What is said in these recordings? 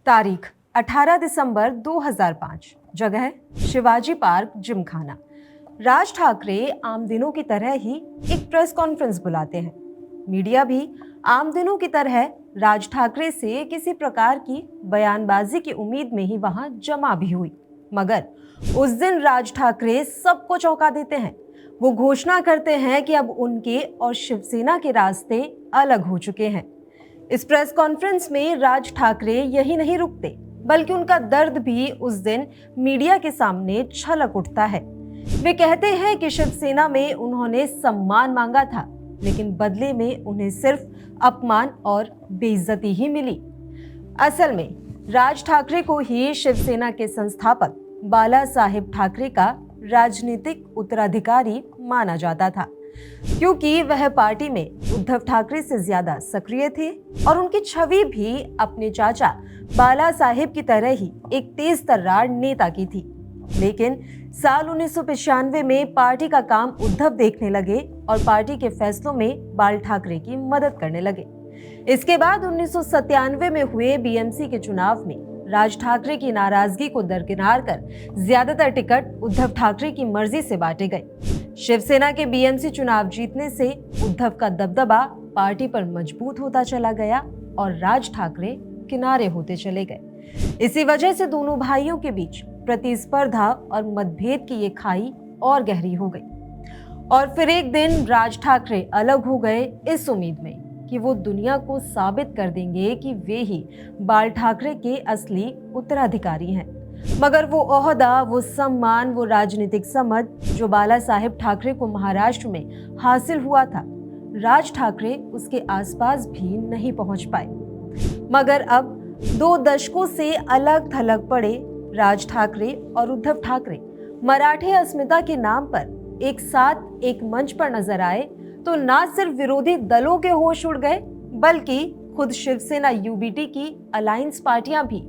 तारीख 18 दिसंबर 2005। जगह शिवाजी पार्क, जिमखाना। राज ठाकरे आम दिनों की तरह ही एक प्रेस कॉन्फ्रेंस बुलाते हैं। मीडिया भी आम दिनों की तरह राज ठाकरे से किसी प्रकार की बयानबाजी की उम्मीद में ही वहां जमा भी हुई। मगर उस दिन राज ठाकरे सबको चौंका देते हैं। वो घोषणा करते हैं कि अब उनके और शिवसेना के रास्ते अलग हो चुके हैं। इस प्रेस कॉन्फ्रेंस में राज ठाकरे यही नहीं रुकते, बल्कि उनका दर्द भी उस दिन मीडिया के सामने छलक उठता है। वे कहते हैं कि शिवसेना में उन्होंने सम्मान मांगा था, लेकिन बदले में उन्हें सिर्फ अपमान और बेइज्जती ही मिली। असल में राज ठाकरे को ही शिवसेना के संस्थापक बाला साहेब ठाकरे का राजनीतिक उत्तराधिकारी माना जाता था, क्योंकि वह पार्टी में उद्धव ठाकरे से ज्यादा सक्रिय थे और उनकी छवि भी अपने चाचा बाला साहेब की तरह ही एक तेज तर्रार नेता की थी। लेकिन साल 1995 में पार्टी का काम उद्धव देखने लगे और पार्टी के फैसलों में बाल ठाकरे की मदद करने लगे। इसके बाद 1997 में हुए बीएमसी के चुनाव में राज ठाकरे की नाराजगी को दरकिनार कर ज्यादातर टिकट उद्धव ठाकरे की मर्जी से बांटे गए। शिवसेना के बीएमसी चुनाव जीतने से उद्धव का दबदबा पार्टी पर मजबूत होता चला गया और राज ठाकरे किनारे होते चले गए। इसी वजह से दोनों भाइयों के बीच प्रतिस्पर्धा और मतभेद की ये खाई और गहरी हो गई। और फिर एक दिन राज ठाकरे अलग हो गए इस उम्मीद में कि वो दुनिया को साबित कर देंगे कि वे ही बाल ठाकरे के असली उत्तराधिकारी हैं। मगर वो ओहदा, वो सम्मान, वो राजनीतिक समझ जो बाला साहेब ठाकरे को महाराष्ट्र में हासिल हुआ था, राज ठाकरे उसके आसपास भी नहीं पहुंच पाए। मगर अब 2 दशकों से अलग थलग पड़े राज ठाकरे और उद्धव ठाकरे मराठी अस्मिता के नाम पर एक साथ एक मंच पर नजर आए तो ना सिर्फ विरोधी दलों के होश उड़ गए, बल्कि खुद शिवसेना यूबीटी की अलायंस पार्टियां भी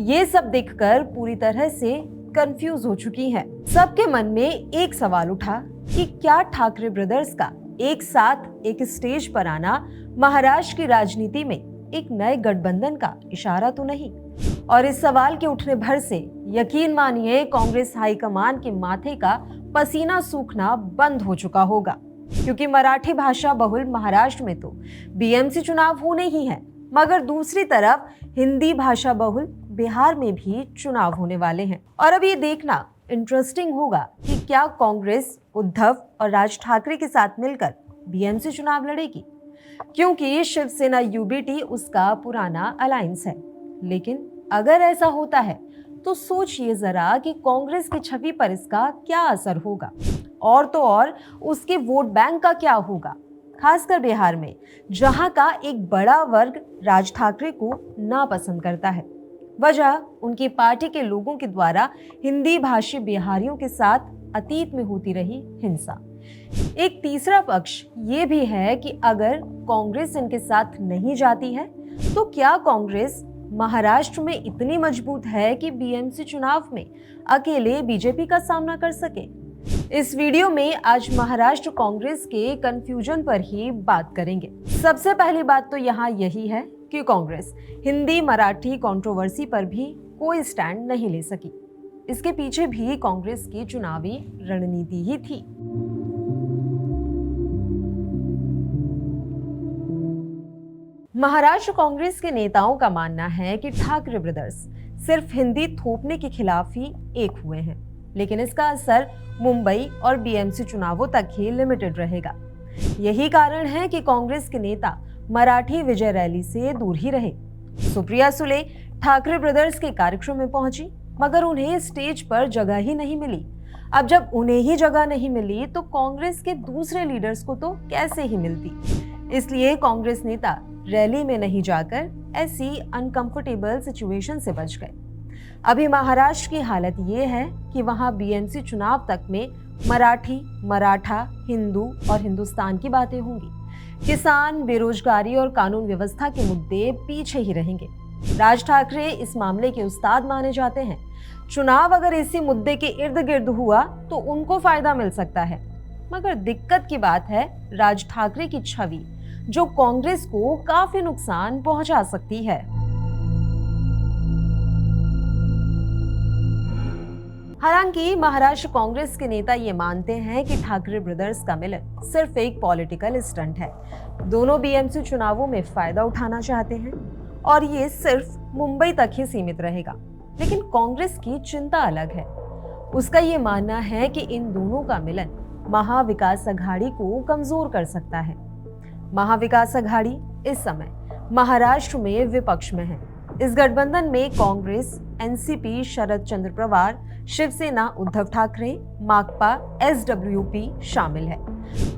ये सब देखकर पूरी तरह से कंफ्यूज हो चुकी हैं। सबके मन में एक सवाल उठा कि क्या ठाकरे ब्रदर्स का एक साथ एक स्टेज पर आना महाराष्ट्र की राजनीति में एक नए गठबंधन का इशारा तो नहीं? और इस सवाल के उठने भर से यकीन मानिए कांग्रेस हाईकमान के माथे का पसीना सूखना बंद हो चुका होगा, क्योंकि मराठी भाषा बहुल महाराष्ट्र में तो बीएमसी चुनाव होने ही है, मगर दूसरी तरफ हिंदी भाषा बहुल बिहार में भी चुनाव होने वाले हैं। और अब ये देखना इंटरेस्टिंग होगा कि क्या कांग्रेस उद्धव और राज ठाकरे के साथ मिलकर बीएमसी चुनाव लड़ेगी, क्योंकि शिवसेना यूबीटी उसका पुराना अलायंस है। लेकिन अगर ऐसा होता है तो सोचिए जरा कि कांग्रेस की छवि पर इसका क्या असर होगा, और तो और उसके वोट बैंक का क्या होगा, खासकर बिहार में, जहां का एक बड़ा वर्ग राज ठाकरे को नापसंद करता है। वजह उनकी पार्टी के लोगों के द्वारा हिंदी भाषी बिहारियों के साथ अतीत में होती रही हिंसा। एक तीसरा पक्ष ये भी है कि अगर कांग्रेस इनके साथ नहीं जाती है तो क्या कांग्रेस महाराष्ट्र में इतनी मजबूत है कि बीएमसी चुनाव में अकेले बीजेपी का सामना कर सके? इस वीडियो में आज महाराष्ट्र कांग्रेस के कंफ्यूजन पर ही बात करेंगे। सबसे पहली बात तो यहाँ यही है कि कांग्रेस हिंदी मराठी कंट्रोवर्सी पर भी कोई स्टैंड नहीं ले सकी। इसके पीछे भी कांग्रेस की चुनावी रणनीति ही थी। महाराष्ट्र कांग्रेस के नेताओं का मानना है कि ठाकरे ब्रदर्स सिर्फ हिंदी थोपने के खिलाफ ही एक हुए हैं, लेकिन इसका असर मुंबई और बीएमसी चुनावों तक ही लिमिटेड रहेगा। यही कारण है कि कांग्रेस के नेता मराठी विजय रैली से दूर ही रहे। सुप्रिया सुले ठाकरे ब्रदर्स के कार्यक्रम में पहुंची, मगर उन्हें स्टेज पर जगह ही नहीं मिली। अब जब उन्हें ही जगह नहीं मिली तो कांग्रेस के दूसरे लीडर्स को तो कैसे ही मिलती? इसलिए कांग्रेस नेता रैली में नहीं जाकर ऐसी अनकंफर्टेबल सिचुएशन से बच गए। अभी महाराष्ट्र की हालत ये है कि वहां बीएमसी चुनाव तक में मराठी, मराठा, हिंदू और हिंदुस्तान की बातें होंगी। किसान, बेरोजगारी और कानून व्यवस्था के मुद्दे पीछे ही रहेंगे। राज ठाकरे इस मामले के उस्ताद माने जाते हैं। चुनाव अगर इसी मुद्दे के इर्द गिर्द हुआ तो उनको फायदा मिल सकता है, मगर दिक्कत की बात है राज ठाकरे की छवि, जो कांग्रेस को काफी नुकसान पहुंचा सकती है। हालांकि महाराष्ट्र कांग्रेस के नेता ये मानते हैं कि ठाकरे ब्रदर्स का मिलन सिर्फ एक पॉलिटिकल स्टंट है। दोनों बीएमसी चुनावों में फायदा उठाना चाहते हैं और ये सिर्फ मुंबई तक ही सीमित रहेगा। लेकिन कांग्रेस की चिंता अलग है। उसका ये मानना है कि इन दोनों का मिलन महाविकास अघाड़ी को कमजोर कर सकता है। महाविकास अघाड़ी इस समय महाराष्ट्र में विपक्ष में है। इस गठबंधन में कांग्रेस, एनसीपी शरद चंद्र पवार, शिवसेना उद्धव ठाकरे, माकपा, एसडब्ल्यूपी शामिल है।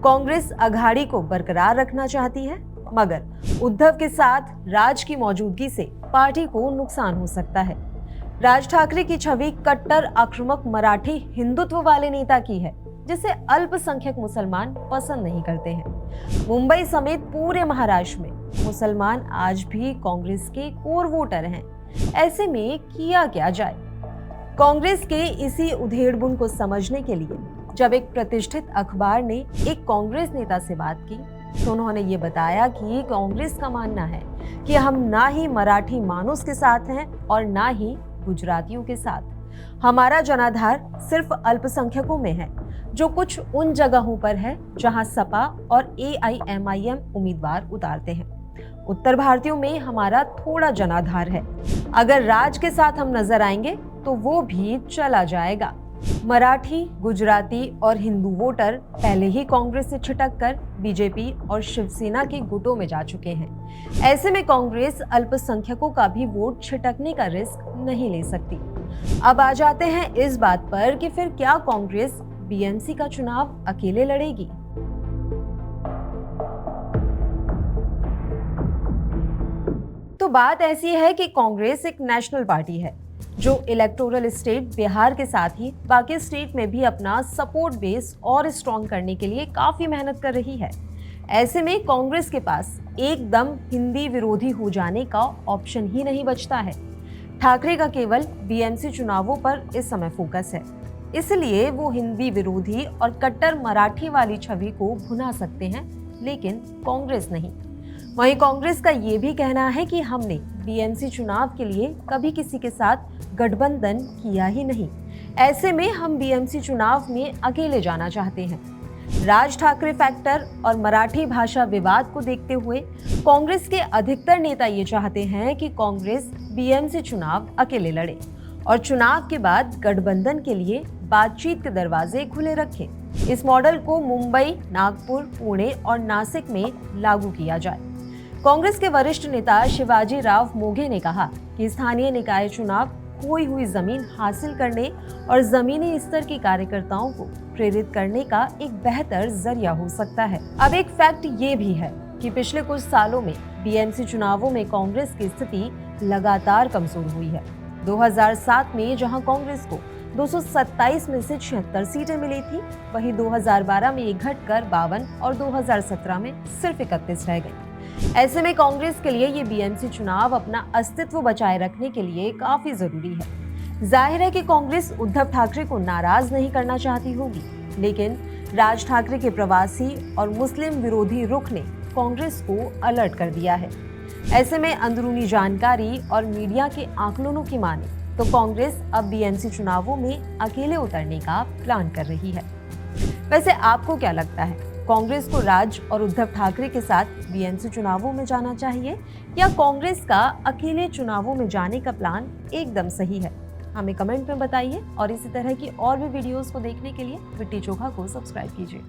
कांग्रेस अघाड़ी को बरकरार रखना चाहती है, मगर उद्धव के साथ राज की मौजूदगी से पार्टी को नुकसान हो सकता है। राज ठाकरे की छवि कट्टर आक्रामक मराठी हिंदुत्व वाले नेता की है, जिसे अल्पसंख्यक मुसलमान पसंद नहीं करते हैं। मुंबई समेत पूरे महाराष्ट्र में मुसलमान आज भी कांग्रेस के कोर वोटर हैं। ऐसे में किया क्या जाए? कांग्रेस के इसी उधेड़बुन को समझने के लिए जब एक प्रतिष्ठित अखबार ने एक कांग्रेस नेता से बात की, तो उन्होंने ये बताया कि कांग्रेस का मानना है कि हम ना ही मराठी मानुस के साथ हैं और ना ही गुजरातियों के साथ। हमारा जनाधार सिर्फ अल्पसंख्यकों में है, जो कुछ उन जगहों पर है जहां सपा और एआईएमआईएम उम्मीदवार उतारते हैं। उत्तर भारतीयों में हमारा थोड़ा जनाधार है। अगर राज के साथ हम नजर आएंगे तो वो भी चला जाएगा। मराठी, गुजराती और हिंदू वोटर पहले ही कांग्रेस से छिटककर बीजेपी और शिवसेना के गुटों में जा चुके हैं। ऐसे में कांग्रेस अल्पसंख्यकों का भी वोट छिटकने का रिस्क नहीं ले सकती। अब आ जाते हैं इस बात पर कि फिर क्या कांग्रेस बीएमसी का चुनाव अकेले लड़ेगी? तो बात ऐसी है कि कांग्रेस एक नेशनल पार्टी है जो इलेक्टोरल स्टेट बिहार के साथ ही बाकी स्टेट में भी अपना सपोर्ट बेस और स्ट्रॉन्ग करने के लिए काफी मेहनत कर रही है। ऐसे में कांग्रेस के पास एकदम हिंदी विरोधी हो जाने का ऑप्शन ही नहीं बचता है। ठाकरे का केवल बीएमसी चुनावों पर इस समय फोकस है, इसलिए वो हिंदी विरोधी और कट्टर मराठी वाली छवि को भुना सकते हैं, लेकिन कांग्रेस नहीं। वहीं कांग्रेस का ये भी कहना है कि हमने बीएमसी चुनाव के लिए कभी किसी के साथ गठबंधन किया ही नहीं। ऐसे में हम बीएमसी चुनाव में अकेले जाना चाहते हैं। राज ठाकरे फैक्टर और मराठी भाषा विवाद को देखते हुए कांग्रेस के अधिकतर नेता ये चाहते हैं कि कांग्रेस बीएमसी चुनाव अकेले लड़े और चुनाव के बाद गठबंधन के लिए बातचीत के दरवाजे खुले रखें। इस मॉडल को मुंबई, नागपुर, पुणे और नासिक में लागू किया जाए। कांग्रेस के वरिष्ठ नेता शिवाजी राव मोघे ने कहा कि स्थानीय निकाय चुनाव खोई हुई जमीन हासिल करने और जमीनी स्तर के कार्यकर्ताओं को प्रेरित करने का एक बेहतर जरिया हो सकता है। अब एक फैक्ट ये भी है कि पिछले कुछ सालों में बीएमसी चुनावों में कांग्रेस की स्थिति लगातार कमजोर हुई है। 2007 में जहां कांग्रेस को 227 में से 76 सीटें मिली थी, वहीं 2012 में ये घटकर 52 और 2017 में सिर्फ 31 रह गई। ऐसे में कांग्रेस के लिए ये बीएमसी चुनाव अपना अस्तित्व बचाए रखने के लिए काफी जरूरी है। जाहिर है कि कांग्रेस उद्धव ठाकरे को नाराज नहीं करना चाहती होगी, लेकिन राज ठाकरे के प्रवासी और मुस्लिम विरोधी रुख ने कांग्रेस को अलर्ट कर दिया है। ऐसे में अंदरूनी जानकारी और मीडिया के आकलनों की माने तो कांग्रेस अब बीएमसी चुनावों में अकेले उतरने का प्लान कर रही है। वैसे आपको क्या लगता है, कांग्रेस को राज और उद्धव ठाकरे के साथ बीएमसी चुनावों में जाना चाहिए या कांग्रेस का अकेले चुनावों में जाने का प्लान एकदम सही है? हमें कमेंट में बताइए और इसी तरह की और भी वीडियोस को देखने के लिए विट्टी चोखा को सब्सक्राइब कीजिए।